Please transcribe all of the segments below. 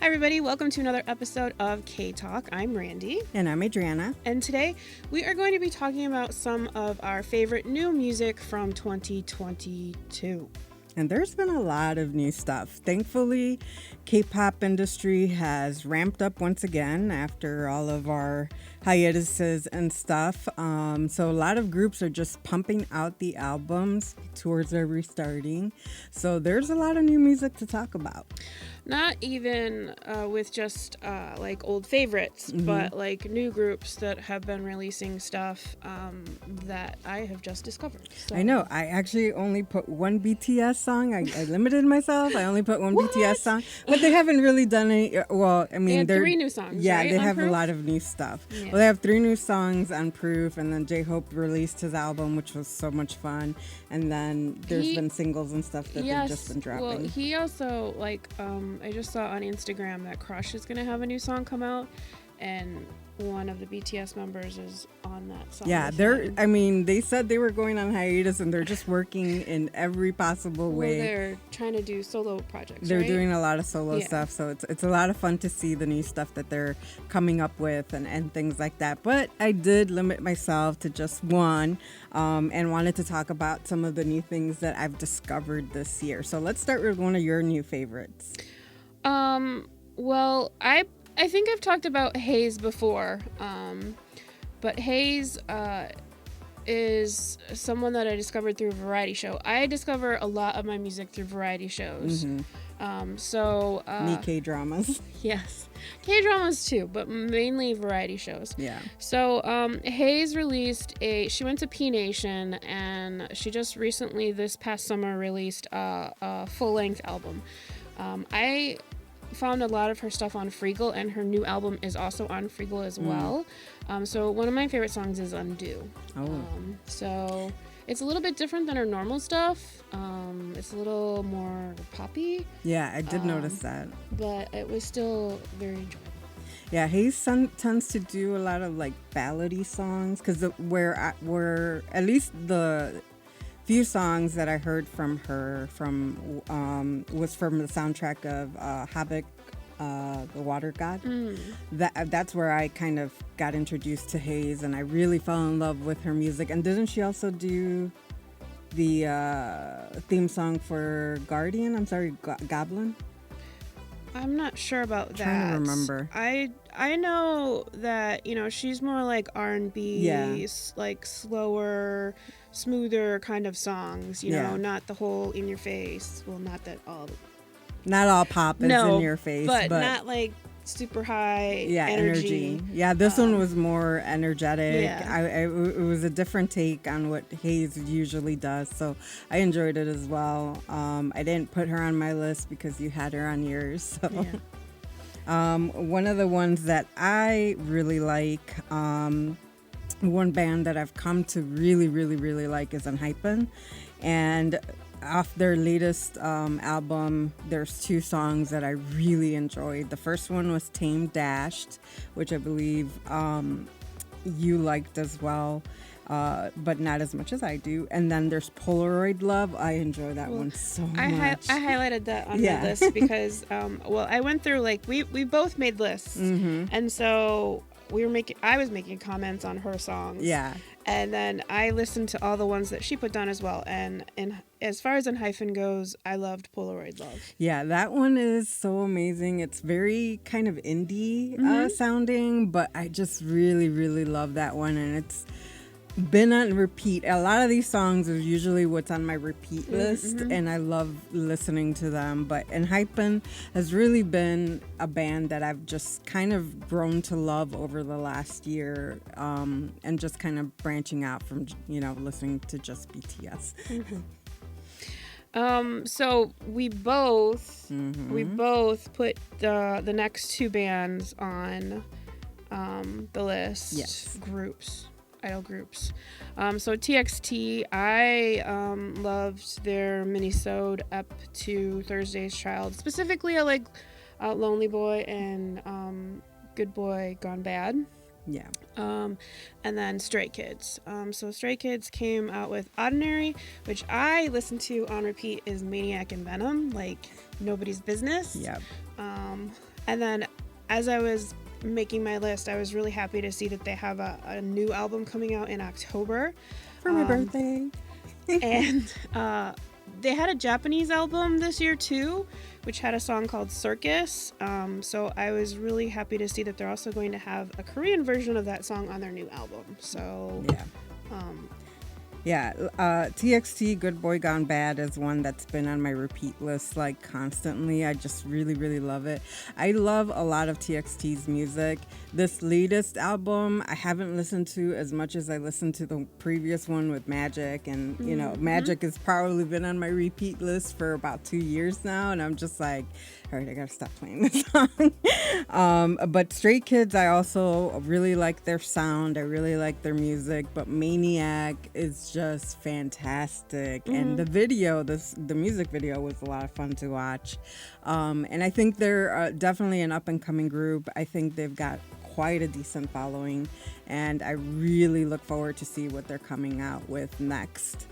Hi, everybody. Welcome to another episode of K-Talk. I'm Randy. And I'm Adriana. And today we are going to be talking about some of our favorite new music from 2022. And there's been a lot of new stuff. Thankfully, K-pop industry has ramped up once again after all of our hiatuses and stuff. So a lot of groups are just pumping out the albums. Tours are restarting. So there's a lot of new music to talk about. Not even with just like old favorites, but like new groups that have been releasing stuff that I have just discovered. So. I know. I actually only put one BTS song. I limited myself. I only put one BTS song. But they haven't really done any. Well, I mean, they have 3 new songs. Yeah, right, they have Proof? a lot of new stuff. Yeah. Well, they have 3 new songs on Proof, and then J-Hope released his album, which was so much fun. And then there's been singles and stuff that they've just been dropping. Well, he also, like, I just saw on Instagram that Crush is going to have a new song come out, and one of the BTS members is on that song. Yeah, they said they were going on hiatus, and they're just working in every possible way. Well, they're trying to do solo projects, They're right? doing a lot of solo stuff, so it's a lot of fun to see the new stuff that they're coming up with and things like that. But I did limit myself to just one, and wanted to talk about some of the new things that I've discovered this year. So let's start with one of your new favorites. Well, I think I've talked about Hayes before, but Hayes is someone that I discovered through a variety show. I discover a lot of my music through variety shows. Me K-dramas. Yes, K-dramas too, but mainly variety shows. Yeah. So Hayes released she went to P Nation, and she just recently this past summer released a full-length album. I found a lot of her stuff on Freegal, and her new album is also on Freegal as well. So one of my favorite songs is Undo. So it's a little bit different than her normal stuff. It's a little more poppy. Yeah, I did notice that. But it was still very enjoyable. Yeah, Hayes tends to do a lot of like ballady songs, because where at least the few songs that I heard from her was from the soundtrack of Habak, the Water God. That's where I kind of got introduced to Hayes, and I really fell in love with her music. And didn't she also do the theme song for Guardian? I'm sorry, Goblin? I'm not sure about that. I'm trying to remember. I know that, she's more like R&B, like slower, smoother kind of songs, not the whole in your face. Well, not all pop is in your face, but not like super high energy. Yeah, this one was more energetic. It was a different take on what Hayes usually does, so I enjoyed it as well. I didn't put her on my list because you had her on yours. So. Yeah. One of the ones that I really like, one band that I've come to really, really, really like is Unhypen, and off their latest album, there's 2 songs that I really enjoyed. The first one was Tame Dashed, which I believe you liked as well, but not as much as I do. And then there's Polaroid Love. I enjoy that one so much. I highlighted that on my list because, I went through, like, we both made lists, and so I was making comments on her songs. Yeah. And then I listened to all the ones that she put down as well. And as far as Unhypen goes, I loved Polaroid Love. Yeah, that one is so amazing. It's very kind of indie sounding, but I just really, really love that one. And it's been on repeat. A lot of these songs are usually what's on my repeat list, and I love listening to them. But Unhypen has really been a band that I've just kind of grown to love over the last year, and just kind of branching out from listening to just BTS. So we both put the next 2 bands on the list. Yes. Idol groups. So TXT, I loved their mini-sode up to Thursday's Child. Specifically, I like Lonely Boy and Good Boy Gone Bad. Yeah. And then Stray Kids. So Stray Kids came out with Ordinary, which I listen to on repeat is Maniac and Venom, like nobody's business. Yep. And then as I was making my list, I was really happy to see that they have a new album coming out in October. For my birthday. And they had a Japanese album this year too, which had a song called Circus. So I was really happy to see that they're also going to have a Korean version of that song on their new album. So yeah. TXT Good Boy Gone Bad is one that's been on my repeat list like constantly. I just really, really love it. I love a lot of TXT's music. This latest album I haven't listened to as much as I listened to the previous one with Magic, and you know, Magic has probably been on my repeat list for about 2 years now, and I'm just like, all right, I gotta stop playing this song. But Stray Kids, I also really like their sound. I really like their music. But Maniac is just fantastic, and the video, the music video was a lot of fun to watch. And I think they're definitely an up and coming group. I think they've got quite a decent following, and I really look forward to see what they're coming out with next.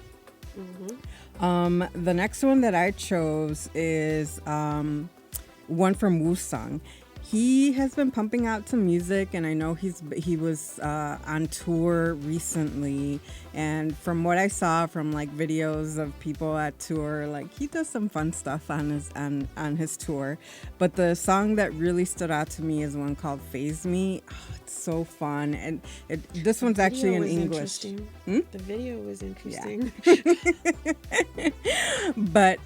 The next one that I chose is one from Woo-sung. He has been pumping out some music, and I know he was on tour recently, and from what I saw from like videos of people at tour, like he does some fun stuff on his tour. But the song that really stood out to me is one called Phase Me. Oh, it's so fun, and this one's actually in English. The video was interesting. Yeah. But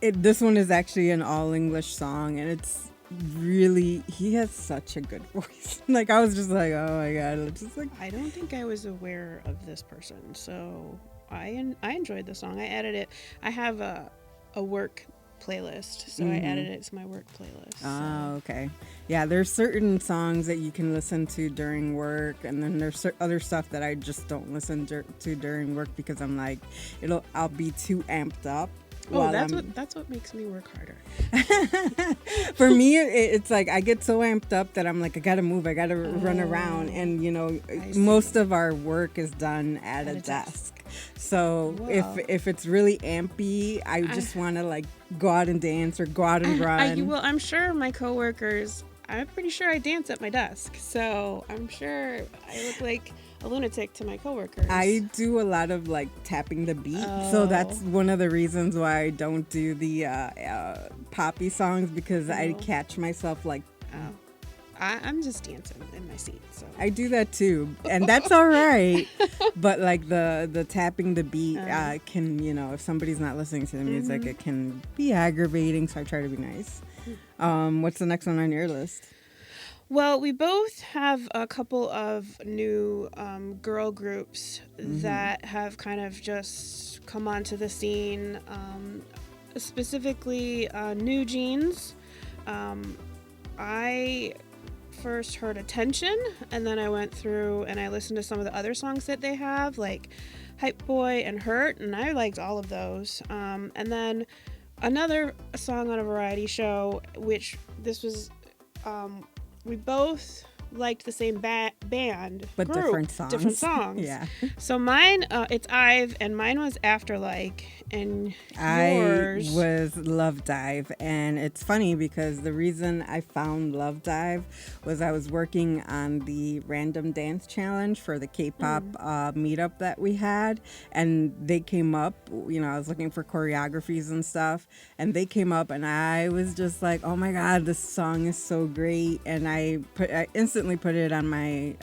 this one is actually an all English song, and it's really, he has such a good voice. Like I was just like, oh my god, it's just like, I don't think I was aware of this person, so I enjoyed the song. I added it. I have a work playlist, so I added it to my work playlist. Oh, okay. Yeah, there's certain songs that you can listen to during work, and then there's other stuff that I just don't listen to during work because I'm like, I'll be too amped up. Oh, that's what makes me work harder. For me, it's like I get so amped up that I'm like, I gotta move, I gotta run around, and you know, most of our work is done at a desk. So if it's really ampy, I just want to like go out and dance or go out and run. Well, I'm sure my coworkers, I'm pretty sure I dance at my desk, so I'm sure I look like a lunatic to my coworkers. I do a lot of like tapping the beat, so that's one of the reasons why I don't do the poppy songs, because I catch myself like, I'm just dancing in my seat. So I do that too, and that's all right. But like the tapping the beat can, you know, if somebody's not listening to the music, it can be aggravating. So I try to be nice. What's the next one on your list? Well, we both have a couple of new girl groups that have kind of just come onto the scene, specifically New Jeans. I first heard Attention, and then I went through and I listened to some of the other songs that they have, like Hype Boy and Hurt, and I liked all of those. And then another song on a variety show, which this was... we both liked the same band, but group, different songs. Yeah. So mine, it's Ive, and mine was Afterlike, and yours was Love Dive. And it's funny because the reason I found Love Dive was I was working on the random dance challenge for the K-pop meetup that we had, and they came up, you know, I was looking for choreographies and stuff, and they came up, and I was just like, oh my god, this song is so great. And I instantly put it on my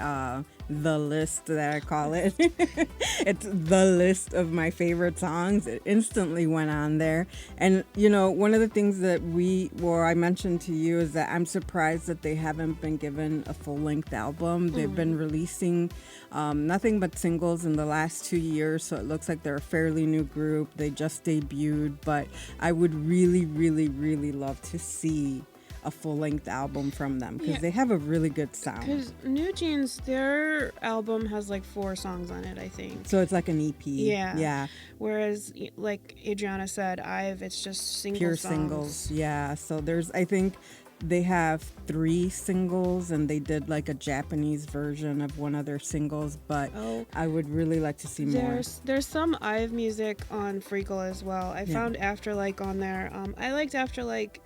the list that I call it. It's the list of my favorite songs. It instantly went on there. And you know, one of the things that I mentioned to you is that I'm surprised that they haven't been given a full-length album. They've been releasing nothing but singles in the last 2 years, so it looks like they're a fairly new group. They just debuted, but I would really, really, really love to see a full-length album from them, because they have a really good sound. Because New Jeans, their album has like 4 songs on it, I think. So it's like an EP. Yeah. Whereas, like Adriana said, it's just pure songs. Singles. Yeah. So I think they have 3 singles, and they did like a Japanese version of one of their singles, but I would really like to see more. There's some Ive music on Freakle as well. I found Afterlike on there. I liked Afterlike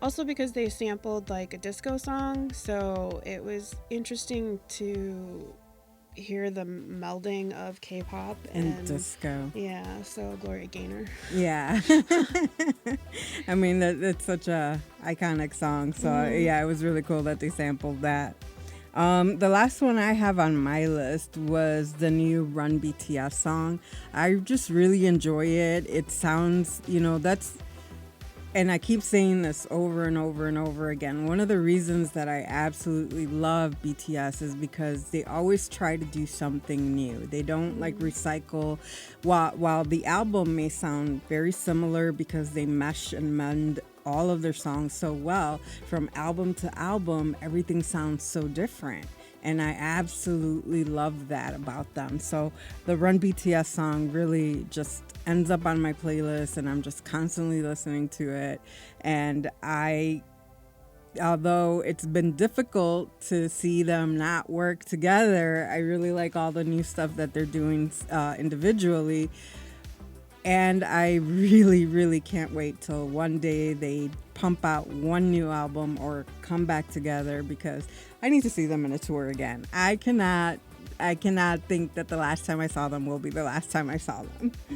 Also because they sampled like a disco song, so it was interesting to hear the melding of K-pop And disco. yeah, so Gloria Gaynor. Yeah. I mean, that's such a iconic song. So yeah, it was really cool that they sampled that. The last one I have on my list was the new Run BTS song. I just really enjoy it. It sounds, and I keep saying this over and over and over again. One of the reasons that I absolutely love BTS is because they always try to do something new. They don't like recycle. While the album may sound very similar because they mesh and mend all of their songs so well, from album to album, everything sounds so different. And I absolutely love that about them. So the Run BTS song really just ends up on my playlist, and I'm just constantly listening to it. And although it's been difficult to see them not work together, I really like all the new stuff that they're doing individually. And I really, really can't wait till one day they pump out one new album or come back together, because I need to see them in a tour again. I cannot think that the last time I saw them will be the last time I saw them. Oh,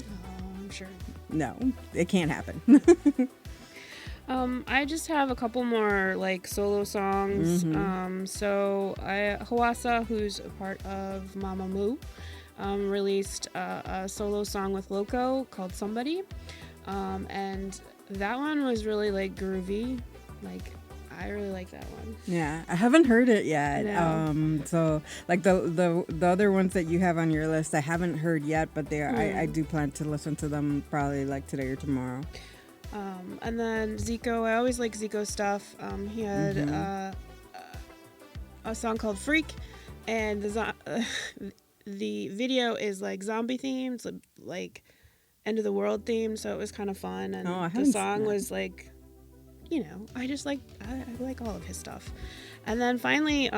I'm sure. No, it can't happen. I just have a couple more like solo songs. So Hawassa, who's a part of Mamamoo, released a solo song with Loco called Somebody. And that one was really like groovy. Like, I really like that one. Yeah, I haven't heard it yet. No. So like the other ones that you have on your list, I haven't heard yet, but I do plan to listen to them probably like today or tomorrow. And then Zico, I always like Zico stuff. He had a song called Freak, and the video is like zombie themed, like end of the world themed, so it was kind of fun. And the song was like, I like all of his stuff. And then finally,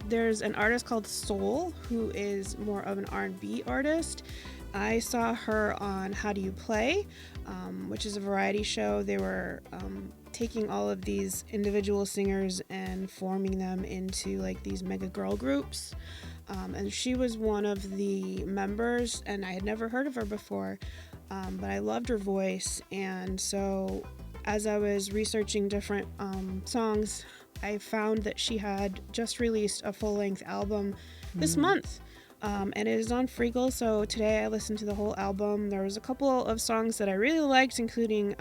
there's an artist called Soul, who is more of an R&B artist. I saw her on How Do You Play, which is a variety show. They were taking all of these individual singers and forming them into like these mega girl groups. And she was one of the members, and I had never heard of her before, but I loved her voice. And so as I was researching different songs, I found that she had just released a full-length album this month. And it is on Freagle, so today I listened to the whole album. There was a couple of songs that I really liked, including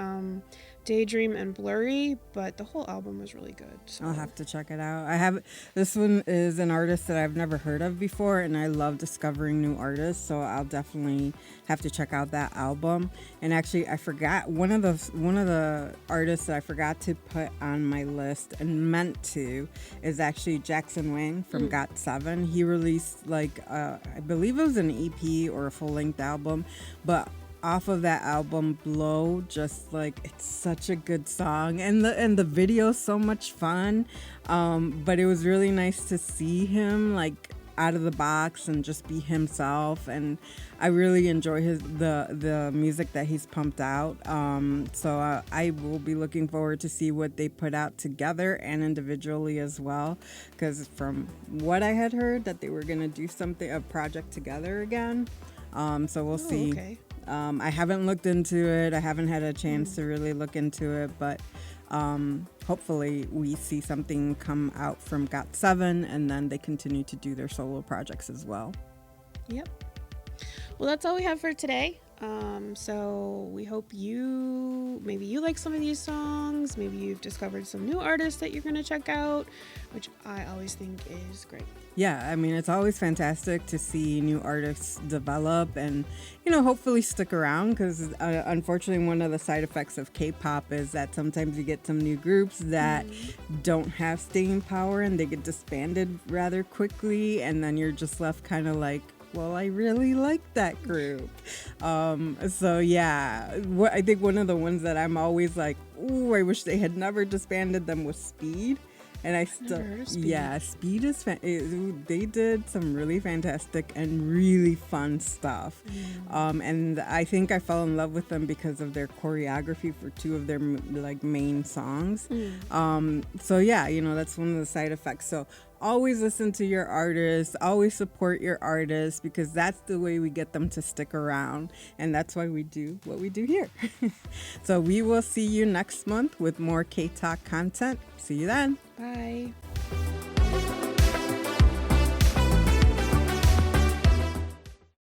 Daydream and Blurry, but the whole album was really good. So. I'll have to check it out. This one is an artist that I've never heard of before, and I love discovering new artists, so I'll definitely have to check out that album. And actually, I forgot one of the artists that I forgot to put on my list and meant to is actually Jackson Wang from GOT7. He released I believe it was an EP or a full-length album, but off of that album, Blow, just like, it's such a good song, and the video is so much fun. But it was really nice to see him like out of the box and just be himself, and I really enjoy the music that he's pumped out. So I will be looking forward to see what they put out together and individually as well, because from what I had heard, that they were gonna do a project together again. So we'll see. Okay. I haven't looked into it. I haven't had a chance to really look into it, but hopefully we see something come out from GOT7, and then they continue to do their solo projects as well. Yep. Well, that's all we have for today. So we hope maybe you like some of these songs. Maybe you've discovered some new artists that you're going to check out, which I always think is great. Yeah, I mean, it's always fantastic to see new artists develop and, hopefully stick around, because unfortunately one of the side effects of K-pop is that sometimes you get some new groups that don't have staying power and they get disbanded rather quickly, and then you're just left kind of like, well, I really like that group. So yeah, I think one of the ones that I'm always like, ooh, I wish they had never disbanded them was Speed. And I Never still, heard of Speed. yeah, Speed is, they did some really fantastic and really fun stuff. And I think I fell in love with them because of their choreography for two of their like main songs. So yeah, you know, that's one of the side effects. So always listen to your artists, always support your artists, because that's the way we get them to stick around. And that's why we do what we do here. So we will see you next month with more K-Talk content. See you then. Bye.